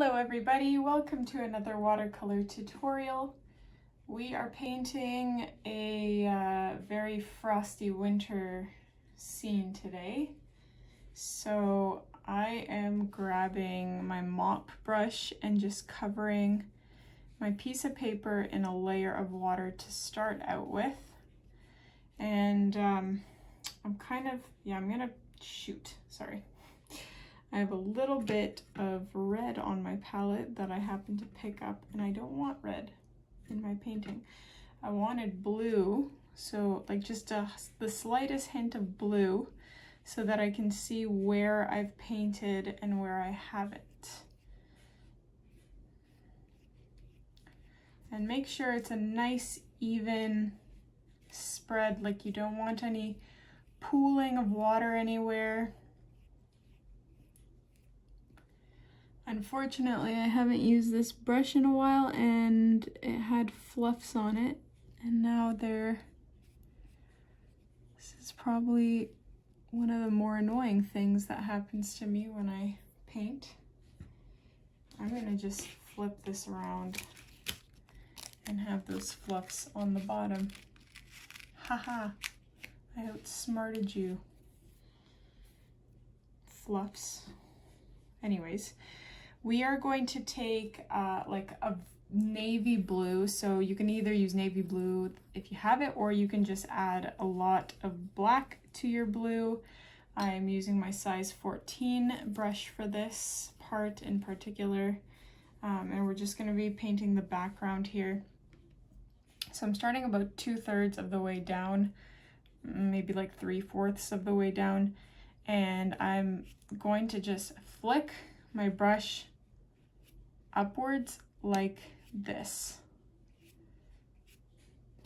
Hello everybody, welcome to another watercolor tutorial. We are painting a very frosty winter scene today. So I am grabbing my mop brush and just covering my piece of paper in a layer of water to start out with. And I'm gonna shoot, sorry. I have a little bit of red on my palette that I happen to pick up, and I don't want red in my painting. I wanted blue, so like just the slightest hint of blue so that I can see where I've painted and where I haven't. And make sure it's a nice even spread, like you don't want any pooling of water anywhere. Unfortunately, I haven't used this brush in a while and it had fluffs on it, and now this is probably one of the more annoying things that happens to me when I paint. I'm gonna just flip this around and have those fluffs on the bottom. Haha, I outsmarted you. Fluffs. Anyways. We are going to take like a navy blue, so you can either use navy blue if you have it, or you can just add a lot of black to your blue. I'm using my size 14 brush for this part in particular, and we're just going to be painting the background here. So I'm starting about 2/3 of the way down, maybe like 3/4 of the way down, and I'm going to just flick my brush upwards like this.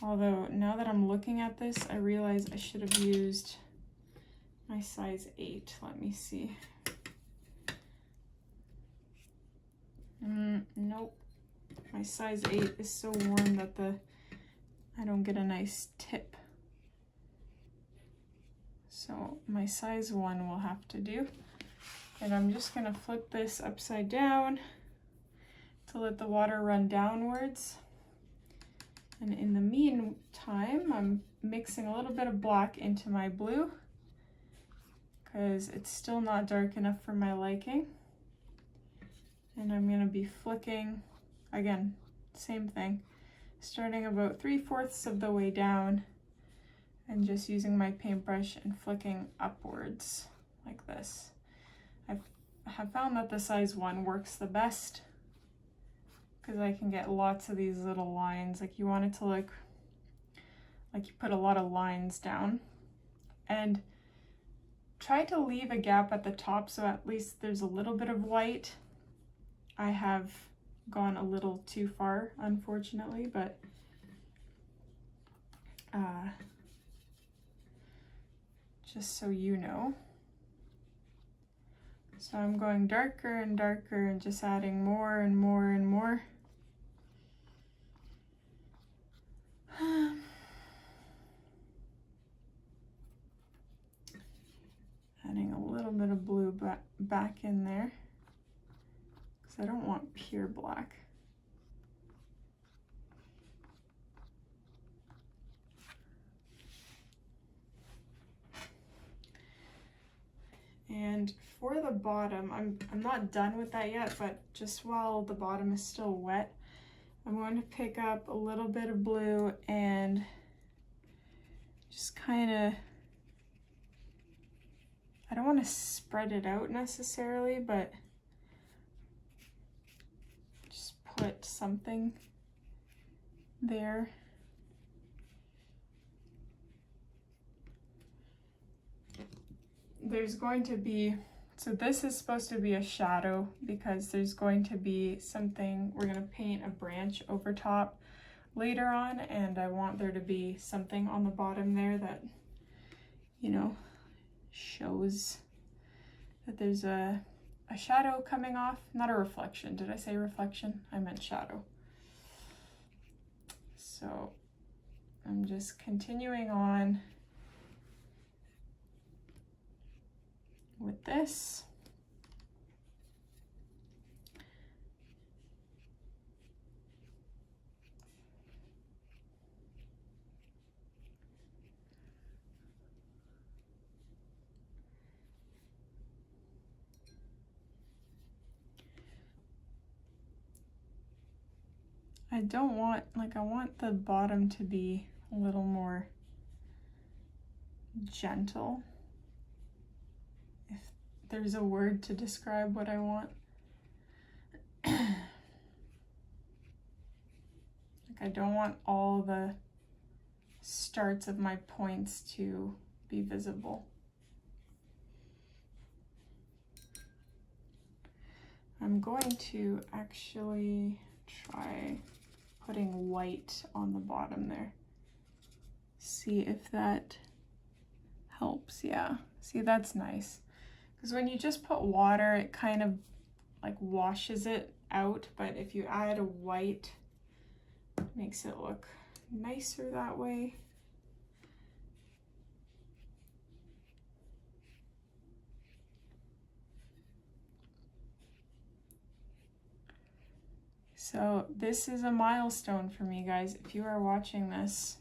Although now that I'm looking at this, I realize I should have used my size 8. Let me see. Nope. My size 8 is so warm that I don't get a nice tip. So my size 1 will have to do. And I'm just gonna flip this upside down to let the water run downwards. And in the meantime, I'm mixing a little bit of black into my blue because it's still not dark enough for my liking. And I'm gonna be flicking, again, same thing, starting about 3/4 of the way down and just using my paintbrush and flicking upwards like this. I have found that the size 1 works the best because I can get lots of these little lines. Like you want it to look like you put a lot of lines down, and try to leave a gap at the top so at least there's a little bit of white. I have gone a little too far, unfortunately, but just so you know. So I'm going darker and darker and just adding more and more and more. Adding a little bit of blue back in there because I don't want pure black. And for the bottom, I'm not done with that yet, but just while the bottom is still wet, I'm going to pick up a little bit of blue and just kind of, I don't want to spread it out necessarily, but just put something there. There's going to be, so this is supposed to be a shadow because there's going to be something, we're going to paint a branch over top later on, and I want there to be something on the bottom there that, you know, shows that there's a shadow coming off, not a reflection. Did I say reflection? I meant shadow. So I'm just continuing on with this. I don't want, like, I want the bottom to be a little more gentle. If there's a word to describe what I want. Like, I don't want all the starts of my points to be visible. I'm going to actually try putting white on the bottom there. See if that helps. Yeah, see, that's nice. Because when you just put water, it kind of like washes it out, but if you add a white, it makes it look nicer that way. So this is a milestone for me, guys. If you are watching this,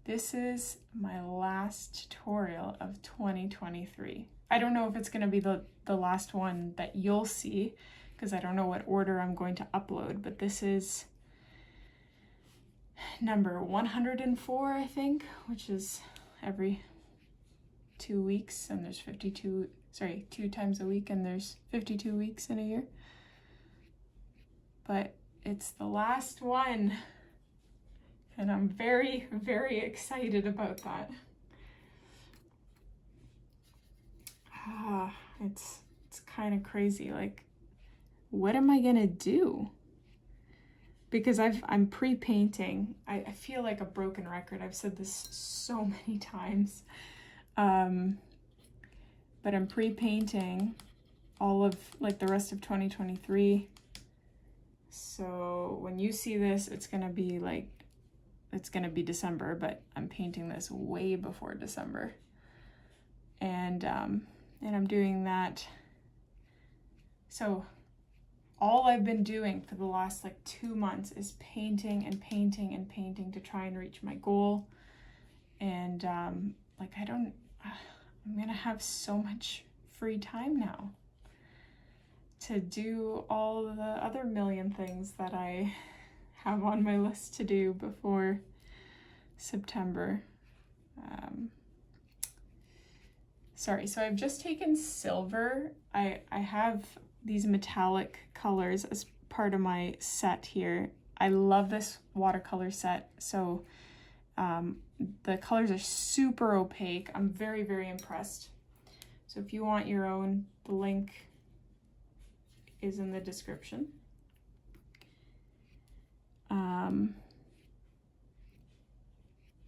this is my last tutorial of 2023. I don't know if it's going to be the last one that you'll see, because I don't know what order I'm going to upload, but this is number 104, I think, which is every 2 weeks, and there's 52, sorry, 2 times a week, and there's 52 weeks in a year. But it's the last one, and I'm very, very excited about that. It's kind of crazy. Like, what am I gonna do? Because I'm pre-painting. I feel like a broken record. I've said this so many times. But I'm pre-painting all of like the rest of 2023. So when you see this, it's gonna be December, but I'm painting this way before December. And I'm doing that. So all I've been doing for the last like 2 months is painting and painting and painting to try and reach my goal. And like, I'm gonna have so much free time now to do all the other million things that I have on my list to do before September. Sorry, so I've just taken silver. I have these metallic colors as part of my set here. I love this watercolor set. So the colors are super opaque. I'm very, very impressed. So if you want your own, the link is in the description.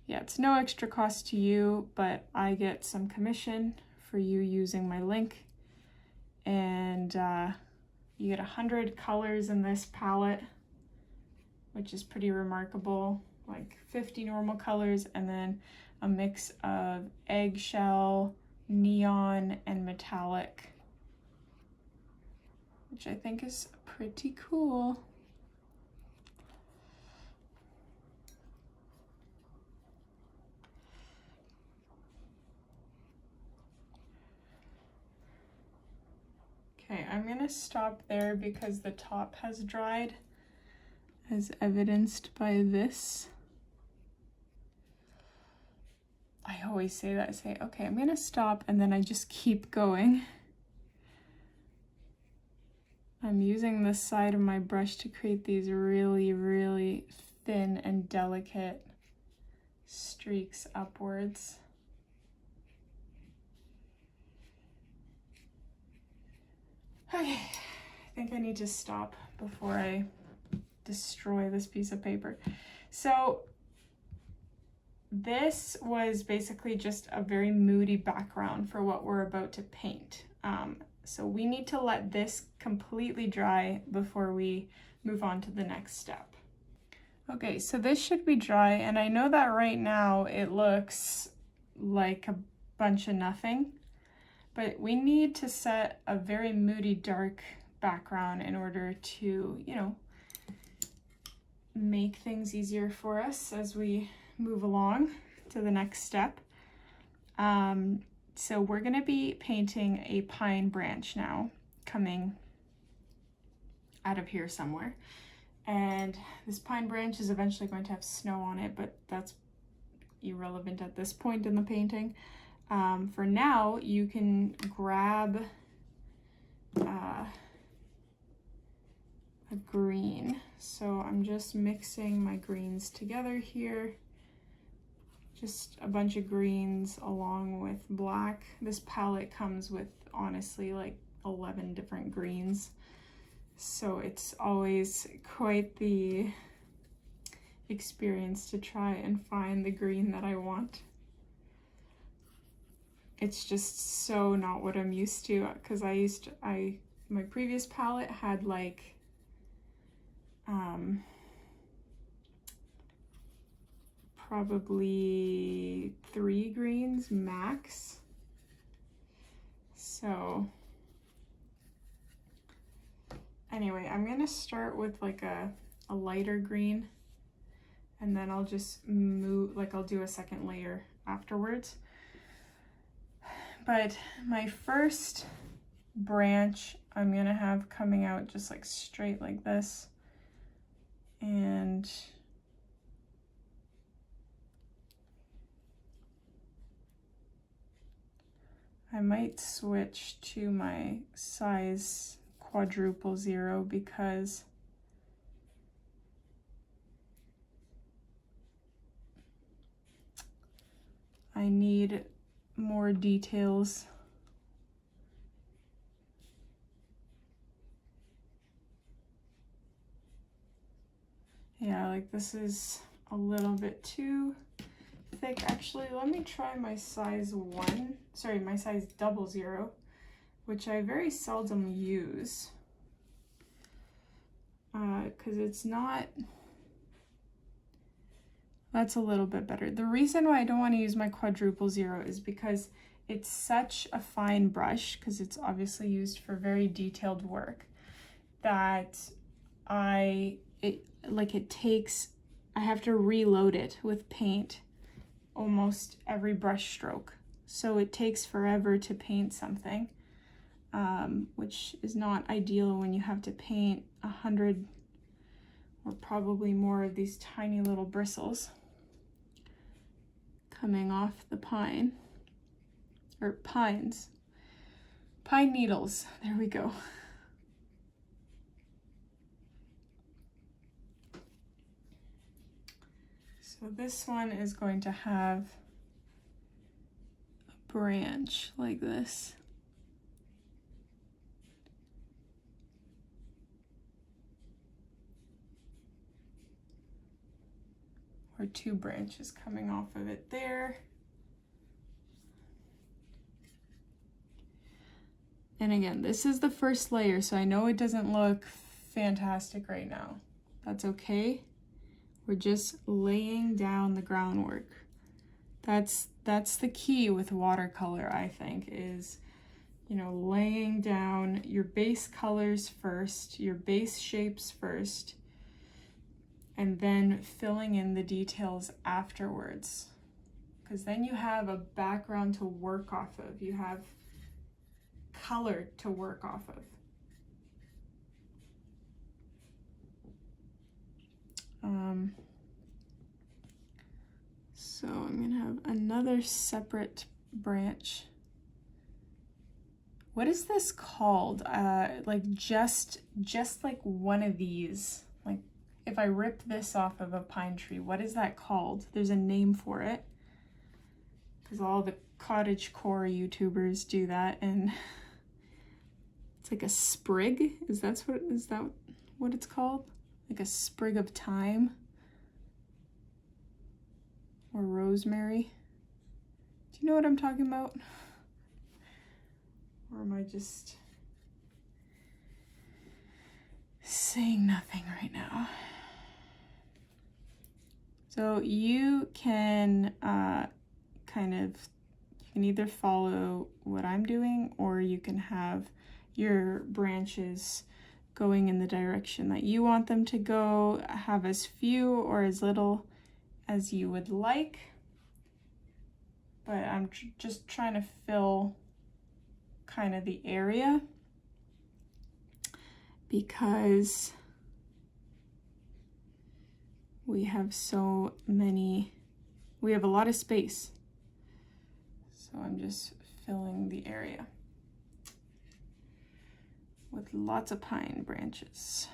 Yeah, it's no extra cost to you, but I get some commission for you using my link. And you get 100 colors in this palette, which is pretty remarkable. Like 50 normal colors, and then a mix of eggshell, neon, and metallic, which I think is pretty cool. Okay, I'm gonna stop there because the top has dried, as evidenced by this. I always say that. I say, okay, I'm gonna stop, and then I just keep going. I'm using the side of my brush to create these really, really thin and delicate streaks upwards. Okay, I think I need to stop before I destroy this piece of paper. So this was basically just a very moody background for what we're about to paint. So we need to let this completely dry before we move on to the next step. Okay, so this should be dry, and I know that right now it looks like a bunch of nothing, but we need to set a very moody dark background in order to, you know, make things easier for us as we move along to the next step. So we're gonna be painting a pine branch now, coming out of here somewhere. And this pine branch is eventually going to have snow on it, but that's irrelevant at this point in the painting. For now, you can grab a green. So I'm just mixing my greens together here. Just a bunch of greens along with black. This palette comes with, honestly, like 11 different greens. So it's always quite the experience to try and find the green that I want. It's just so not what I'm used to, because my previous palette had like probably 3 greens max. So anyway, I'm gonna start with like a lighter green, and then I'll just move, like I'll do a second layer afterwards. But my first branch I'm gonna have coming out just like straight like this, and I might switch to my size quadruple 0 because I need more details. Yeah, like this is a little bit too thick. Actually, let me try my size 00, which I very seldom use because it's not, that's a little bit better. The reason why I don't want to use my quadruple 0 is because it's such a fine brush, because it's obviously used for very detailed work, that I have to reload it with paint almost every brush stroke. So it takes forever to paint something, which is not ideal when you have to paint 100 or probably more of these tiny little bristles coming off the pine, or pines, pine needles. There we go. So this one is going to have a branch like this. Or 2 branches coming off of it there. And again, this is the first layer, so I know it doesn't look fantastic right now. That's okay. We're just laying down the groundwork. That's the key with watercolor, I think, is, you know, laying down your base colors first, your base shapes first, and then filling in the details afterwards. Because then you have a background to work off of. You have color to work off of. So I'm gonna have another separate branch. What is this called? Like just like one of these. Like if I rip this off of a pine tree, what is that called? There's a name for it, because all the cottagecore YouTubers do that, and it's like a sprig. Is that what it's called? Like a sprig of thyme or rosemary. Do you know what I'm talking about? Or am I just saying nothing right now? So you can you can either follow what I'm doing, or you can have your branches going in the direction that you want them to go, have as few or as little as you would like. But I'm just trying to fill kind of the area, because we have so many, we have a lot of space. So I'm just filling the area with lots of pine branches.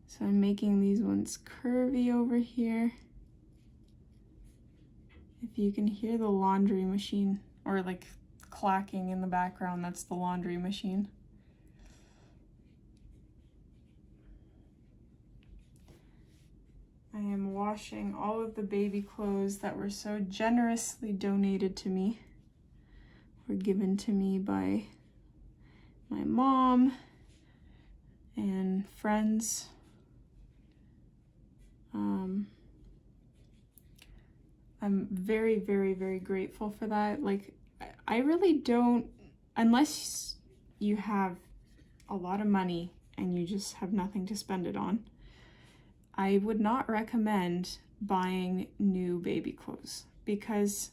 So I'm making these ones curvy over here. If you can hear the laundry machine or like clacking in the background, that's the laundry machine. I am washing all of the baby clothes that were so generously donated to me, or given to me by my mom and friends. I'm very, very, very grateful for that. Like, I really don't, unless you have a lot of money and you just have nothing to spend it on, I would not recommend buying new baby clothes because,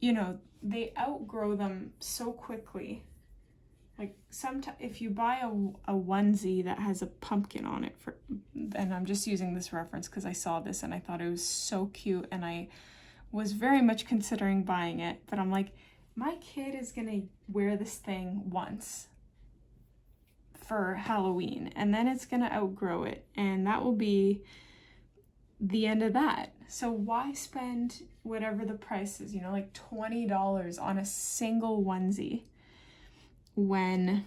you know, they outgrow them so quickly. Like sometimes if you buy a onesie that has a pumpkin on it, and I'm just using this reference because I saw this and I thought it was so cute and I was very much considering buying it, but I'm like, my kid is gonna wear this thing once for Halloween and then it's gonna outgrow it and that will be the end of that. So why spend whatever the price is, you know, like $20 on a single onesie when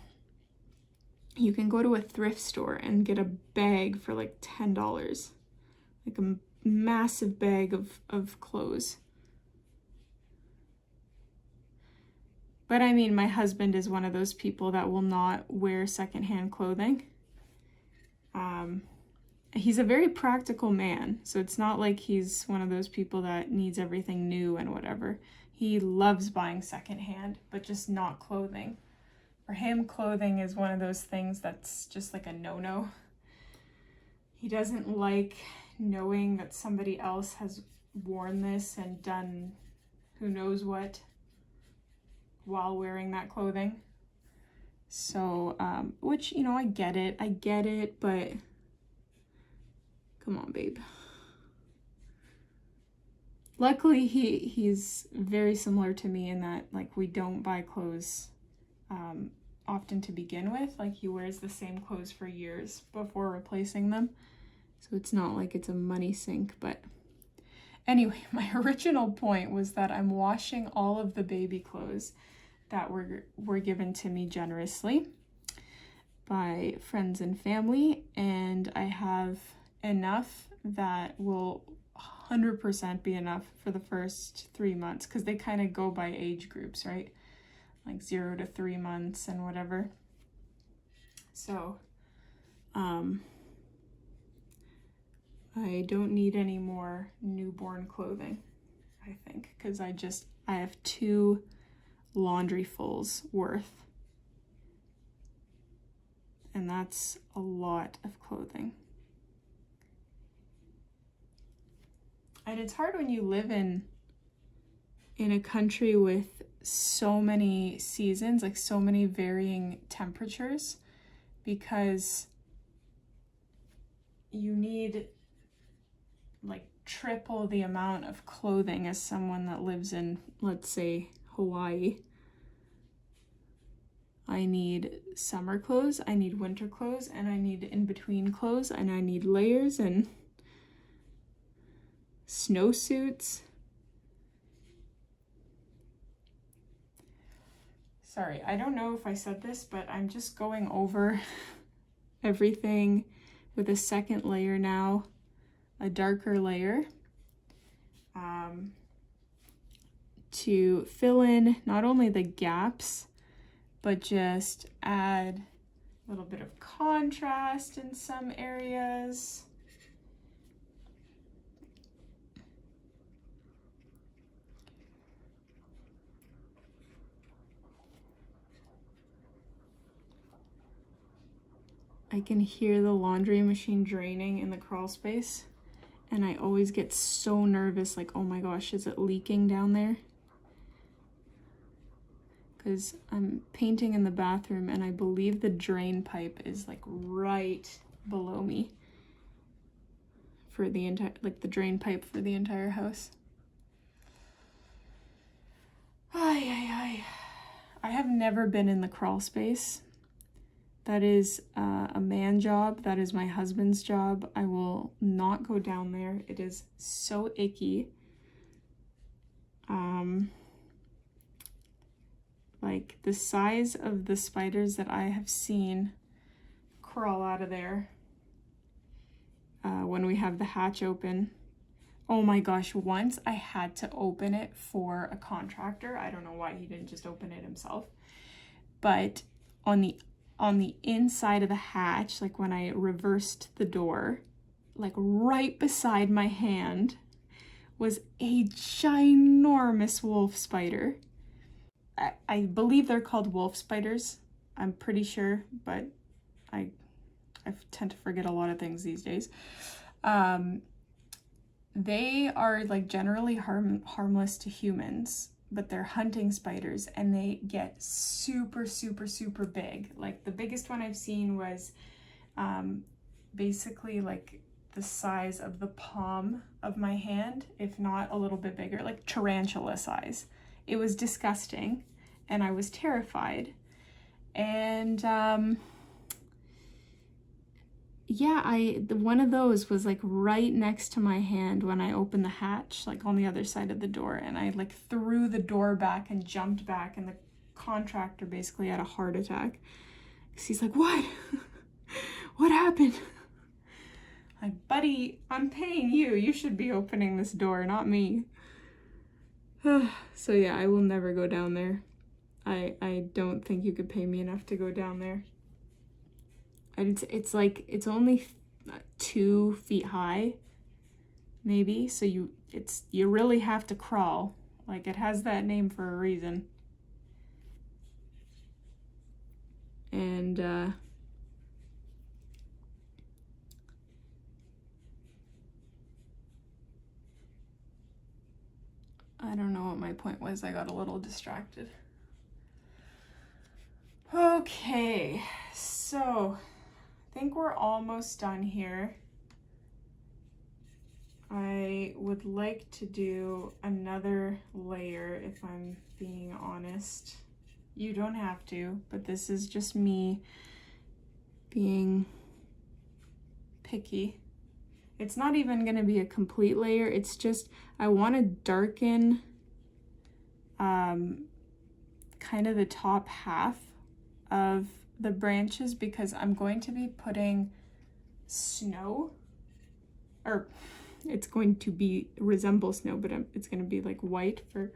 you can go to a thrift store and get a bag for like $10, like a massive bag of clothes. But I mean, my husband is one of those people that will not wear secondhand clothing. He's a very practical man, so it's not like he's one of those people that needs everything new and whatever. He loves buying secondhand, but just not clothing. For him, clothing is one of those things that's just like a no-no. He doesn't like knowing that somebody else has worn this and done who knows what while wearing that clothing. So, which, you know, I get it, but come on, babe. Luckily, he's very similar to me in that, like, we don't buy clothes often to begin with. Like, he wears the same clothes for years before replacing them. So it's not like it's a money sink, but anyway, my original point was that I'm washing all of the baby clothes that were given to me generously by friends and family, and I have enough that will 100% be enough for the first 3 months, because they kind of go by age groups, right? Like 0 to 3 months and whatever. So I don't need any more newborn clothing, I think, because I have 2 laundryfuls worth, and that's a lot of clothing. And it's hard when you live in a country with so many seasons, like so many varying temperatures, because you need like triple the amount of clothing as someone that lives in, let's say, Hawaii. I need summer clothes, I need winter clothes, and I need in-between clothes, and I need layers and snowsuits. Sorry, I don't know if I said this, but I'm just going over everything with a second layer now, a darker layer, to fill in not only the gaps, but just add a little bit of contrast in some areas. I can hear the laundry machine draining in the crawl space, and I always get so nervous, like, oh my gosh, is it leaking down there? because I'm painting in the bathroom and I believe the drain pipe is like right below me for the entire, like the drain pipe for the entire house. Ay, ay, ay. I have never been in the crawl space. That is a man job. That is my husband's job. I will not go down there. It is so icky. Like the size of the spiders that I have seen crawl out of there when we have the hatch open. Oh my gosh, once I had to open it for a contractor. I don't know why he didn't just open it himself. But on the inside of the hatch, like when I reversed the door, like right beside my hand was a ginormous wolf spider. I believe they're called wolf spiders. I'm pretty sure, but I tend to forget a lot of things these days. They are like generally harmless to humans, but they're hunting spiders and they get super, super, super big. Like the biggest one I've seen was basically like the size of the palm of my hand, if not a little bit bigger, like tarantula size. It was disgusting and I was terrified. And yeah, one of those was like right next to my hand when I opened the hatch, like on the other side of the door, and I like threw the door back and jumped back, and the contractor basically had a heart attack. 'Cause he's like, "What? What happened?" Like, buddy, I'm paying you. You should be opening this door, not me. So yeah, I will never go down there. I don't think you could pay me enough to go down there. It's like, it's only 2 feet high, maybe. So you really have to crawl. Like, it has that name for a reason. And I don't know what my point was. I got a little distracted. Okay, so I think we're almost done here. I would like to do another layer if I'm being honest. You don't have to, but this is just me being picky. It's not even going to be a complete layer. It's just, I want to darken kind of the top half of the branches because I'm going to be putting snow, or it's going to be resemble snow, but it's going to be like white for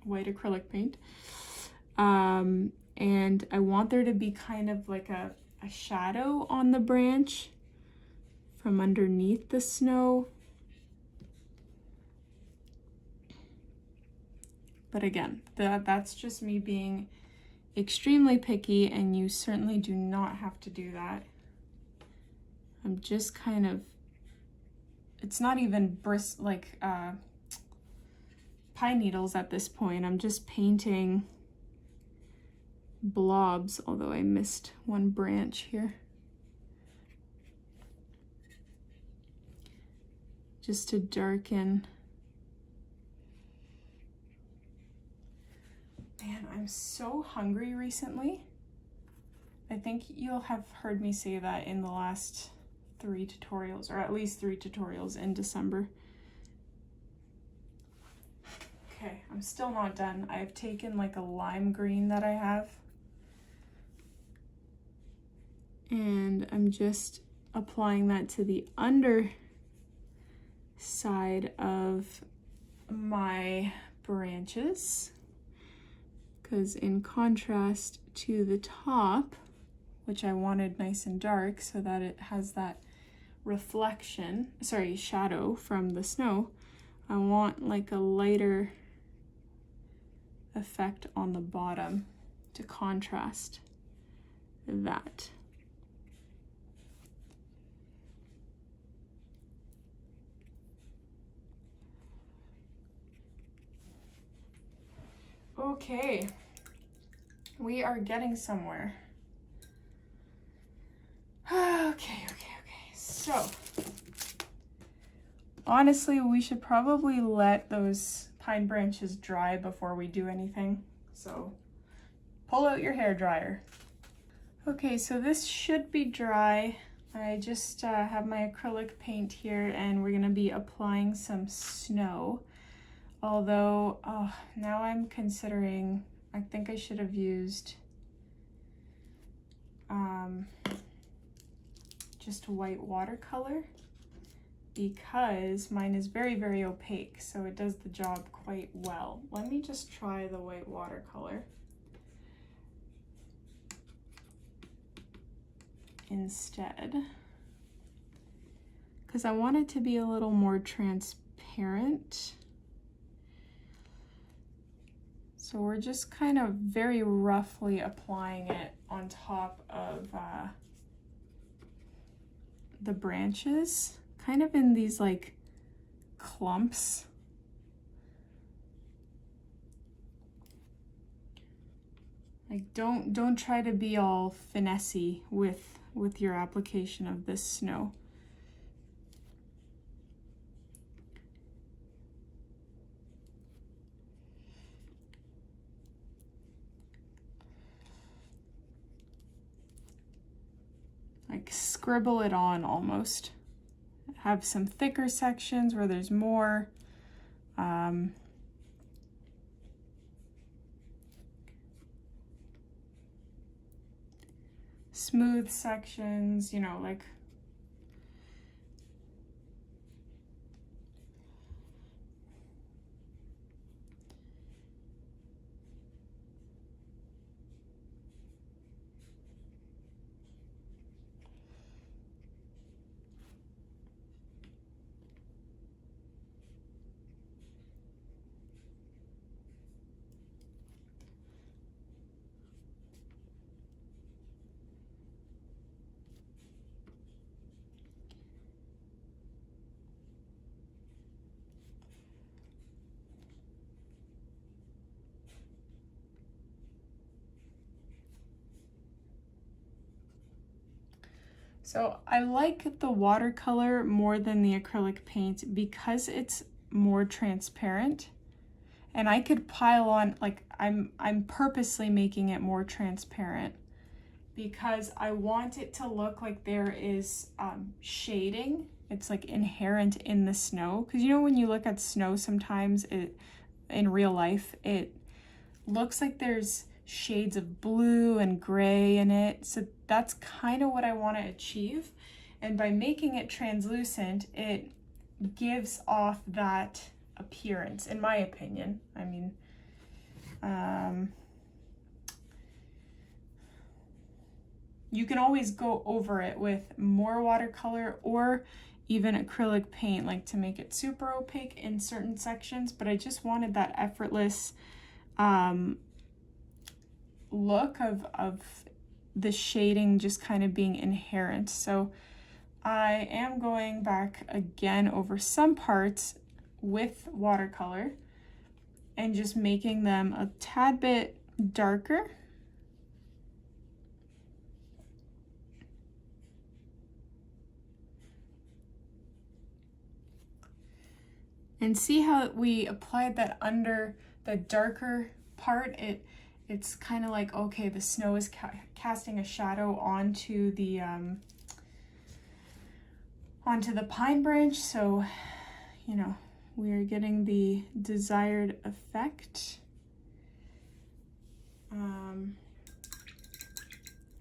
white acrylic paint. And I want there to be kind of like a shadow on the branch from underneath the snow. But again, that's just me being extremely picky, and you certainly do not have to do that. I'm just kind of, it's not even pine needles at this point. I'm just painting blobs, although I missed one branch here. Just to darken. Man, I'm so hungry recently. I think you'll have heard me say that in the last 3 tutorials, or at least 3 tutorials in December. Okay, I'm still not done. I've taken like a lime green that I have, and I'm just applying that to the under side of my branches, because in contrast to the top, which I wanted nice and dark so that it has that shadow from the snow, I want like a lighter effect on the bottom to contrast that. Okay, we are getting somewhere. Okay. So, honestly, we should probably let those pine branches dry before we do anything. So, pull out your hair dryer. Okay, so this should be dry. I just have my acrylic paint here, and we're gonna be applying some snow. Although, now I'm considering, I think I should have used just white watercolor, because mine is very, very opaque, so it does the job quite well. Let me just try the white watercolor instead, because I want it to be a little more transparent. So we're just kind of very roughly applying it on top of the branches, kind of in these like clumps. Like don't try to be all finessey with your application of this snow. Like scribble it on almost. Have some thicker sections where there's more. Smooth sections, you know, like so I like the watercolor more than the acrylic paint because it's more transparent, and I could pile on, like I'm purposely making it more transparent because I want it to look like there is shading. It's like inherent in the snow, because you know when you look at snow sometimes in real life it looks like there's shades of blue and gray in it. So that's kind of what I want to achieve. And by making it translucent, it gives off that appearance, in my opinion. I mean, you can always go over it with more watercolor or even acrylic paint, like to make it super opaque in certain sections, but I just wanted that effortless look of the shading just kind of being inherent. So I am going back again over some parts with watercolor and just making them a tad bit darker. And see how we applied that under the darker part? It's kind of like, okay, the snow is casting a shadow onto the pine branch, so you know we're getting the desired effect.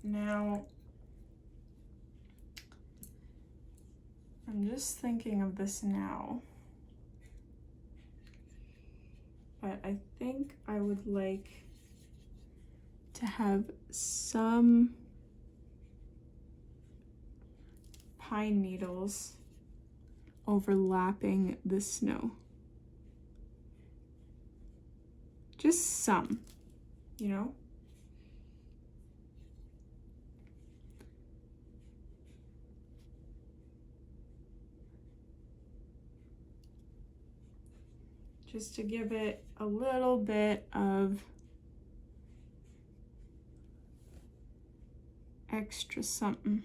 Now I'm just thinking of this now, but I think I would like to have some pine needles overlapping the snow. Just some, you know? Just to give it a little bit of extra something.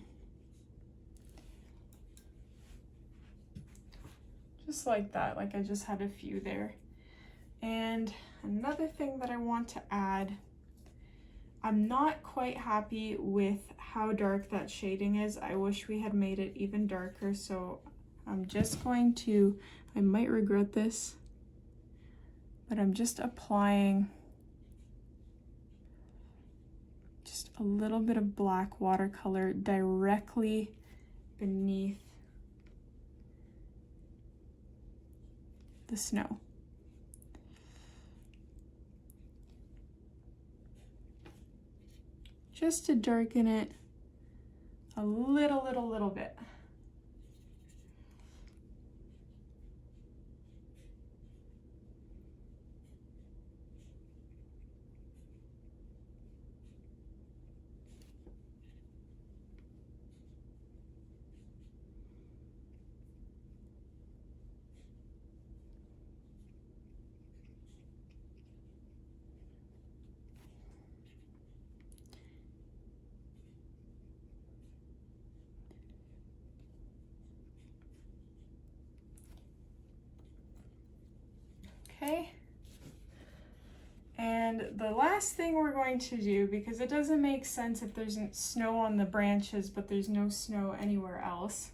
Just like that, like I just had a few there. And another thing that I want to add, I'm not quite happy with how dark that shading is. I wish we had made it even darker, so I'm just going to, I might regret this, but I'm just applying just a little bit of black watercolor directly beneath the snow. Just to darken it a little bit. Okay, and the last thing we're going to do, because it doesn't make sense if there's snow on the branches but there's no snow anywhere else,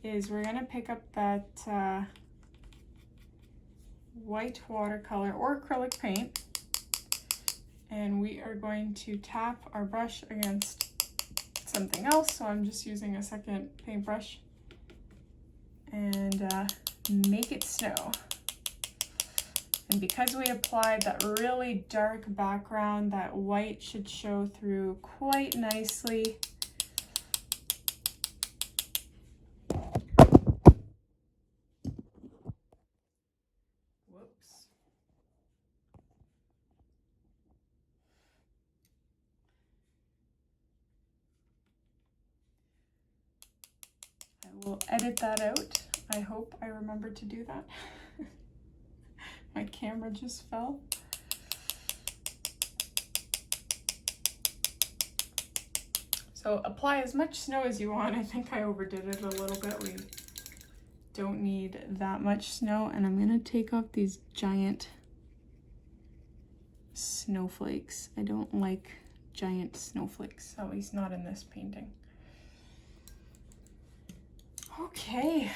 is we're going to pick up that white watercolor or acrylic paint, and we are going to tap our brush against something else. So I'm just using a second paintbrush and make it snow. And because we applied that really dark background, that white should show through quite nicely. Whoops. I will edit that out. I hope I remember to do that. My camera just fell. So apply as much snow as you want. I think I overdid it a little bit. We don't need that much snow. And I'm gonna take off these giant snowflakes. I don't like giant snowflakes, at least not in this painting. Okay.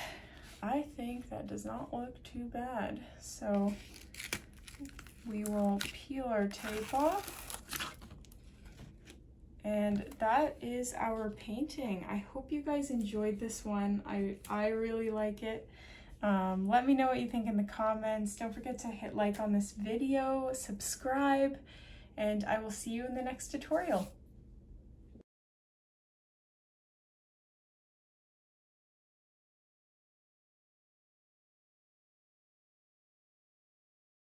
I think that does not look too bad. So we will peel our tape off. And that is our painting. I hope you guys enjoyed this one. I really like it. Let me know what you think in the comments. Don't forget to hit like on this video, subscribe, and I will see you in the next tutorial.